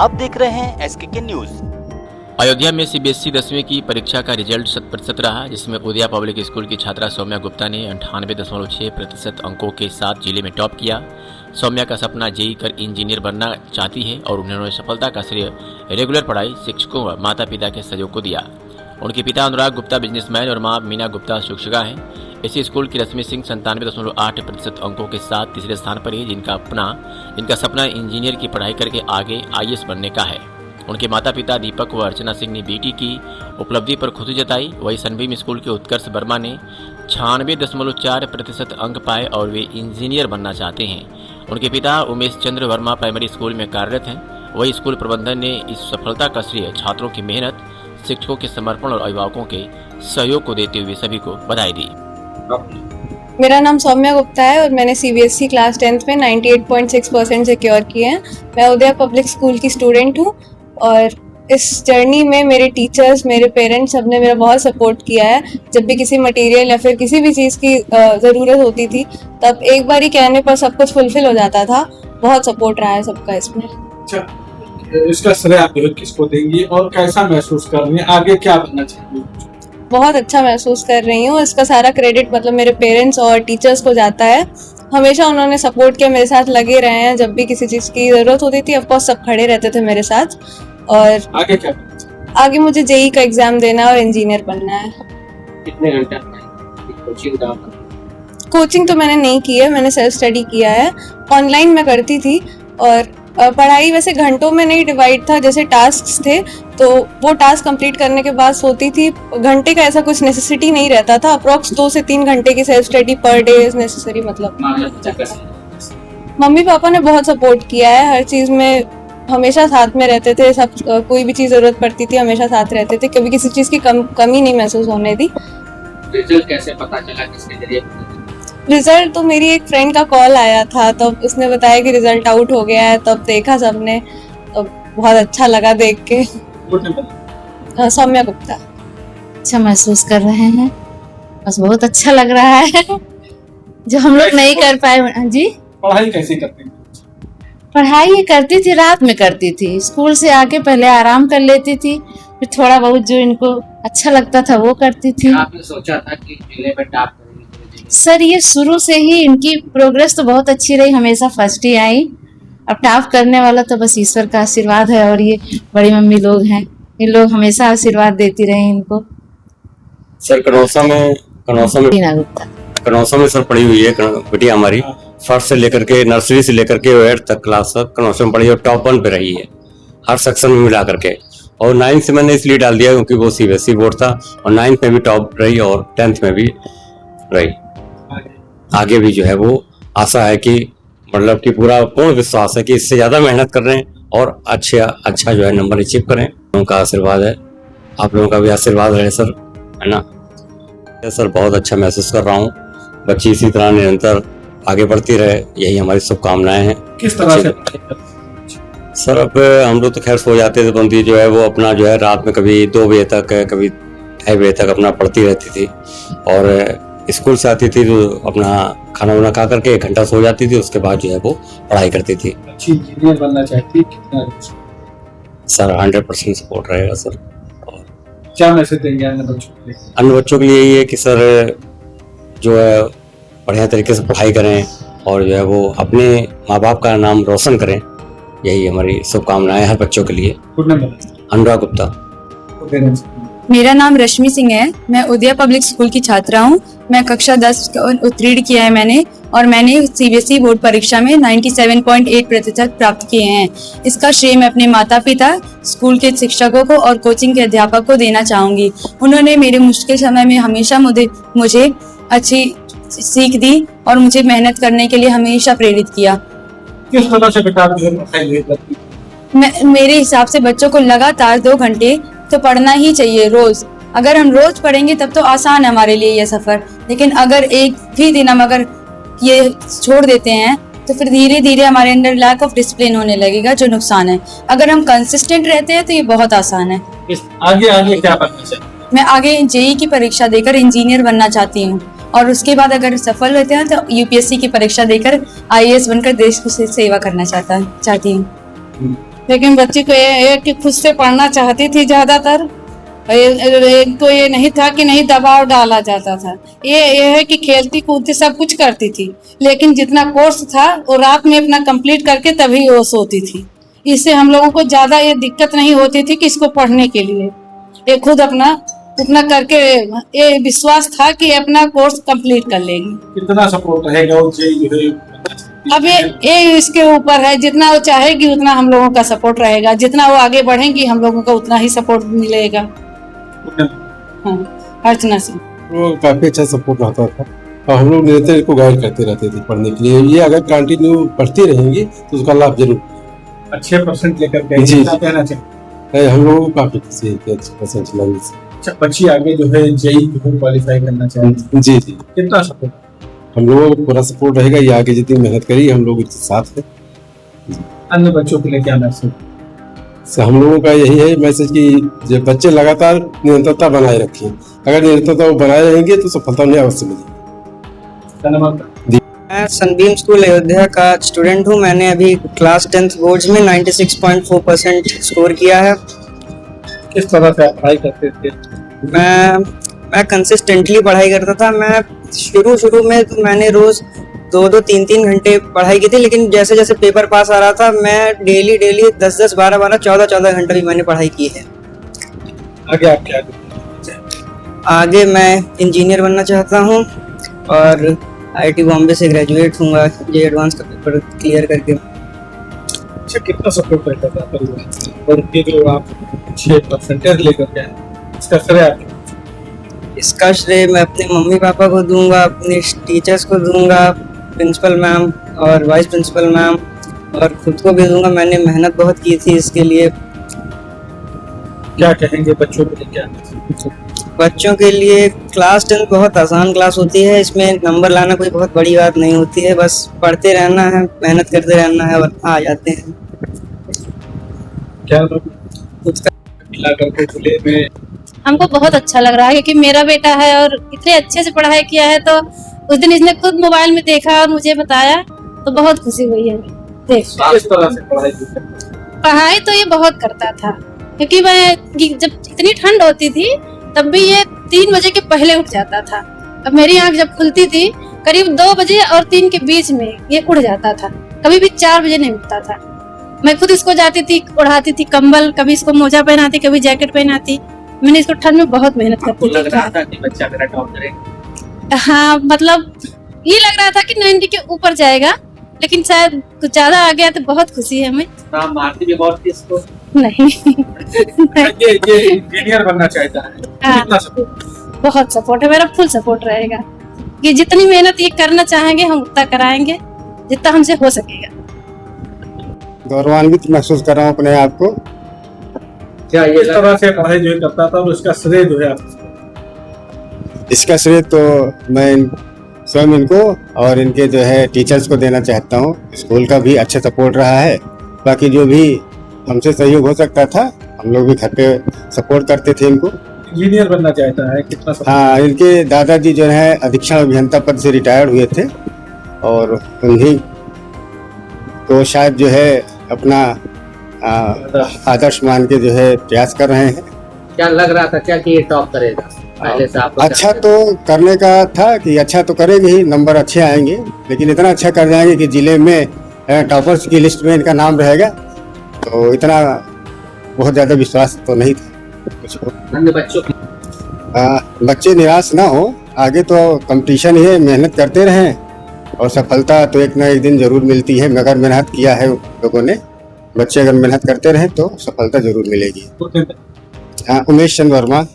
आप देख रहे हैं SKK न्यूज। अयोध्या में सीबीएसई 10वीं की परीक्षा का रिजल्ट 100% रहा, जिसमें उदया पब्लिक स्कूल की छात्रा सौम्या गुप्ता ने 98.6% अंकों के साथ जिले में टॉप किया। सौम्या का सपना जेईई कर इंजीनियर बनना चाहती है और उन्होंने सफलता का श्रेय रेगुलर पढ़ाई, शिक्षकों व माता पिता के सहयोग को दिया। उनके पिता अनुराग गुप्ता बिजनेसमैन और मां मीना गुप्ता शिक्षिका हैं। इसी स्कूल की रश्मि सिंह 97.8% अंकों के साथ तीसरे स्थान पर है, जिनका सपना इंजीनियर की पढ़ाई करके आगे IAS बनने का है। उनके माता पिता दीपक व अर्चना सिंह ने बेटी की उपलब्धि पर खुशी जताई। वही सनबीम स्कूल के उत्कर्ष वर्मा ने 96.4% अंक पाए और वे इंजीनियर बनना चाहते हैं। उनके पिता उमेश चंद्र वर्मा प्राइमरी स्कूल में कार्यरत हैं। वही स्कूल प्रबंधन ने इस सफलता का श्रेय छात्रों की मेहनत, शिक्षकों के समर्पण और अभिभावकों के सहयोग को देते हुए सभी को बधाई दी। मेरा नाम सौम्या गुप्ता है और मैंने CBSE क्लास 10th में 98.6% सिक्योर किए हैं। मैं उदया पब्लिक स्कूल की स्टूडेंट हूँ और इस जर्नी में मेरे टीचर्स, मेरे पेरेंट्स सब ने मेरा बहुत सपोर्ट किया है। जब भी किसी मटेरियल या फिर किसी भी चीज़ की ज़रूरत होती थी तब एक बार ही कहने पर सब कुछ फुलफिल हो जाता था। बहुत सपोर्ट रहा है सबका इसमें। अच्छा, इसका श्रेय आप किसको देंगी और कैसा महसूस कर रही हैं? आगे क्या बनना चाहिए? बहुत अच्छा महसूस कर रही हूँ। इसका सारा क्रेडिट मतलब मेरे पेरेंट्स और टीचर्स को जाता है। हमेशा उन्होंने सपोर्ट किया, मेरे साथ लगे रहे हैं। जब भी किसी चीज़ की ज़रूरत होती थी ऑफकोर्स सब खड़े रहते थे मेरे साथ। और आगे क्या? आगे मुझे जेईई का एग्ज़ाम देना और इंजीनियर बनना है। कितने घंटे कोचिंग तो मैंने नहीं की है, मैंने सेल्फ स्टडी किया है। ऑनलाइन मैं करती थी और पढ़ाई वैसे घंटों में नहीं डिवाइड था, जैसे टास्क्स थे तो वो टास्क कंप्लीट करने के बाद सोती थी। घंटे का ऐसा कुछ नेसेसिटी नहीं रहता था। अप्रॉक्स 2 से 3 घंटे की self study per day is necessary. मतलब मम्मी पापा ने बहुत सपोर्ट किया है हर चीज़ में, हमेशा साथ में रहते थे। सब कोई भी चीज़ ज़रूरत पड़ती थी हमेशा साथ रहते थे, कभी किसी चीज़ की कमी नहीं महसूस होने दी। रिजल्ट कैसे पता चला, किसके जरिए? रिजल्ट तो मेरी एक फ्रेंड का कॉल आया था, तब उसने बताया कि रिजल्ट आउट हो गया है। तब देखा सबने, तो बहुत अच्छा लगा देख के। सौम्या गुप्ता। अच्छा महसूस कर रहे हैं, बस बहुत अच्छा लग रहा है जो हम लोग नहीं कर पाए। जी, पढ़ाई कैसे करते हैं? पढ़ाई करती थी, रात में करती थी। स्कूल से आके पहले आराम कर लेती थी, फिर थोड़ा बहुत जो इनको अच्छा लगता था वो करती थी। आपने सोचा था कि जिले में टॉप करेंगे? सर ये शुरू से ही इनकी प्रोग्रेस तो बहुत अच्छी रही, हमेशा फर्स्ट ही आई। अब टॉप करने वाला तो बस ईश्वर का आशीर्वाद है और ये बड़ी मम्मी लोग हैं, इन लोग हमेशा आशीर्वाद देती रहे इनको। सर कनौसा में मीना गुप्ता कनौसा में सर पढ़ी हुई है बिटिया हमारी। फर्स्ट से लेकर के नर्सरी से लेकर के 8th तक क्लास तक कनौसा में पढ़ी और टॉप 1 पे रही है हर सेक्शन में मिला करके। और 9th से मैंने इसलिए डाल दिया क्योंकि वो CBSE बोर्ड था और 9th में भी टॉप रही और 10th में भी रही। आगे भी जो है वो आशा है कि मतलब कि पूरा पूर्ण विश्वास है कि इससे ज़्यादा मेहनत कर रहे हैं और अच्छा जो है नंबर अचीव करें। उनका आशीर्वाद है, आप लोगों का भी आशीर्वाद रहे सर, है ना सर। बहुत अच्छा महसूस कर रहा हूँ। बच्ची इसी तरह निरंतर आगे बढ़ती रहे, यही हमारी शुभकामनाएं हैं। किस तरह से? सर अब हम लोग तो खैर सो जाते थे, बंदी जो है वो अपना जो है रात में कभी 2 बजे तक, कभी 2:30 बजे तक अपना पढ़ती रहती थी और स्कूल से आती थी तो अपना खाना वाना खा करके 1 घंटा सो जाती थी। उसके बाद जो है वो पढ़ाई करती थी। अच्छी इंजीनियर बनना चाहती है, कितना सर 100% सपोर्ट रहेगा सर। क्या मैसेज देंगे अन्य बच्चों के लिए? अन्य बच्चों के लिए ये कि सर जो है बढ़िया तरीके से पढ़ाई करें और जो है वो अपने माँ बाप का नाम रोशन करें, यही हमारी शुभकामनाएं हर बच्चों के लिए। अनुराग गुप्ता। मेरा नाम रश्मि सिंह है, मैं उदया पब्लिक स्कूल की छात्रा हूँ। मैं कक्षा 10 उत्तीर्ण किया है मैंने और मैंने CBSE बोर्ड परीक्षा में 97.8% प्राप्त किए हैं। इसका श्रेय मैं अपने माता पिता, स्कूल के शिक्षकों को और कोचिंग के अध्यापक को देना चाहूँगी। उन्होंने मेरे मुश्किल समय में हमेशा मुझे अच्छी सीख दी और मुझे मेहनत करने के लिए हमेशा प्रेरित किया। किस तरह से बेटा मेरे हिसाब से बच्चों को लगातार 2 घंटे तो पढ़ना ही चाहिए रोज। अगर हम रोज पढ़ेंगे तब तो आसान है हमारे लिए यह सफर, लेकिन अगर एक भी दिन हम अगर ये छोड़ देते हैं तो फिर धीरे धीरे हमारे अंदर लैक ऑफ डिसिप्लिन होने लगेगा, जो नुकसान है। अगर हम कंसिस्टेंट रहते हैं तो ये बहुत आसान है। आगे क्या बनना चाहिए? मैं आगे जेईई की परीक्षा देकर इंजीनियर बनना चाहती हूँ और उसके बाद अगर सफल होते हैं तो UPSC की परीक्षा देकर IAS बनकर देश को सेवा करना चाहती हूँ। लेकिन बच्ची को ये कि खुद से पढ़ना चाहती थी ज़्यादातर। इनको ये नहीं था कि नहीं दबाव डाला जाता था। ये है कि खेलती कूदती सब कुछ करती थी, लेकिन जितना कोर्स था वो रात में अपना कंप्लीट करके तभी वो सोती थी। इससे हम लोगों को ज़्यादा ये दिक्कत नहीं होती थी कि इसको पढ़ने के लिए। ये खुद अपना उतना करके ये विश्वास था कि अपना कोर्स कंप्लीट कर लेगी। कितना सपोर्ट रहेगा वो अब ये इसके ऊपर है, जितना वो चाहेगी उतना हम लोगों का सपोर्ट रहेगा, जितना वो आगे बढ़ेंगी हम लोगों का उतना ही सपोर्ट मिलेगा। हाँ, अर्चना सिंह। वो काफी अच्छा सपोर्ट रहता था और हम लोग निरंतर इनको गाइड करते रहते थे पढ़ने के लिए। ये अगर कंटिन्यू पढ़ती रहेंगी तो उसका लाभ जरूर अच्छे परसेंट लेकर के जी कहना चाहिए। हम लोगों को काफी खुशी है कि अच्छे परसेंट लगने से। अच्छा, बच्ची आगे जो है जेई क्वालिफाई करना चाहेगी। जी जी, कितना सपोर्ट? हम लोगों को पूरा सपोर्ट रहेगा। ये आगे जितनी मेहनत करी हम लोग इसके साथ है। अन्य बच्चों के लिए क्या मैसेज? हम लोगों का यही है मैसेज कि जो बच्चे लगातार निरंतरता बनाए रखें। अगर निरंतरता वो बनाए रहेंगे तो सफलता उन्हें अवश्य मिलेगी। धन्यवाद। मैं सनबीम स्कूल अयोध्या का स्टूडेंट हूँ। मैंने अभी क्लास 10th बोर्ड्स में 96.4% स्कोर किया है। किस तरह से आप पढ़ाई करते थे? मैं कंसिस्टेंटली पढ़ाई करता था। मैं शुरू में तो मैंने रोज 2-2, 3-3 घंटे पढ़ाई की थी, लेकिन जैसे जैसे पेपर पास आ रहा था मैं डेली 10-10, 12-12, 14-14 घंटे भी मैंने पढ़ाई की है। आगे आप क्या? आगे मैं इंजीनियर बनना चाहता हूँ और IIT बॉम्बे से ग्रेजुएट हूँगा ये एडवांस का पेपर क्लियर करके। अच्छा, कितना सपोर्ट रहता था परिवार और ये जो आप 6% लेकर के आए, इसका श्रेय आप? इसका श्रेय मैं अपने मम्मी पापा को दूंगा, अपने टीचर्स को दूंगा, प्रिंसिपल मैम और वाइस प्रिंसिपल मैम, और खुद को भी दूंगा। मैंने मेहनत बहुत की थी इसके लिए। क्या कहेंगे बच्चों के लिए? क्या बच्चों के लिए क्लास 10 बहुत आसान क्लास होती है। इसमें नंबर लाना कोई बहुत बड़ी बात नहीं होती है। बस पढ़ते रहना है, मेहनत करते रहना है और आ जाते हैं। क्या मिला करके खुले में हमको बहुत अच्छा लग रहा है क्योंकि मेरा बेटा है और इतने अच्छे से पढ़ाई किया है। तो उस दिन इसने खुद मोबाइल में देखा और मुझे बताया तो बहुत खुशी हुई है। किस तरह से पढ़ाई तो ये बहुत करता था, क्योंकि मैं जब इतनी ठंड होती थी तब भी ये 3 बजे के पहले उठ जाता था। अब मेरी आंख जब खुलती थी करीब 2 बजे और 3 के बीच में ये उड़ जाता था। कभी भी 4 बजे नहीं उठता था। मैं खुद इसको जाती थी, उड़ाती थी कंबल, कभी इसको मोजा पहनाती, कभी जैकेट पहनाती। मैंने इसको ठंड में बहुत मेहनत करती थी। लग रहा था कि बच्चा मेरा टॉप करेगा। हाँ, मतलब ये लग रहा था कि 90 के ऊपर जाएगा, लेकिन शायद कुछ ज्यादा आ गया तो बहुत खुशी है हमें। मारती भी बहुत थी इसको? नहीं। ये इंजीनियर बनना चाहता है। हाँ, कितना सपोर्ट? बहुत सपोर्ट है, मेरा फुल सपोर्ट रहेगा कि जितनी मेहनत ये करना चाहेंगे हम उतना कराएंगे जितना हमसे हो सकेगा। गौरवान्वित महसूस कर रहा हूँ अपने आप को। क्या ये इस तरह से पढ़ाई जो करता था और उसका श्रेय जो है आप? इसका श्रेय तो मैं स्वयं इनको और इनके जो है टीचर्स को देना चाहता हूँ। स्कूल का भी अच्छा सपोर्ट रहा है। बाकी जो भी हमसे सहयोग हो सकता था हम लोग भी घर पे सपोर्ट करते थे इनको। इंजीनियर बनना चाहता है, कितना सपोर्ट? हाँ, इनके दादाजी जो है अधीक्षण अभियंता पद से रिटायर्ड हुए थे और उन्हीं को शायद जो है अपना आदर्श मान के जो है प्रयास कर रहे हैं। क्या लग रहा था क्या कि ये टॉप करेगा? पहले से आपको अच्छा तो करने का था कि अच्छा तो करेंगे ही, नंबर अच्छे आएंगे, लेकिन इतना अच्छा कर जाएंगे कि जिले में टॉपर्स की लिस्ट में इनका नाम रहेगा। तो इतना बहुत ज़्यादा विश्वास तो नहीं था मुझको। अन्य बच्चों बच्चे निराश ना हो, आगे तो कंपटीशन ही है, मेहनत करते रहें और सफलता तो एक ना एक दिन जरूर मिलती है। मगर मेहनत किया है लोगों ने, बच्चे अगर मेहनत करते रहें तो सफलता जरूर मिलेगी। हाँ, उमेश चंद्र वर्मा।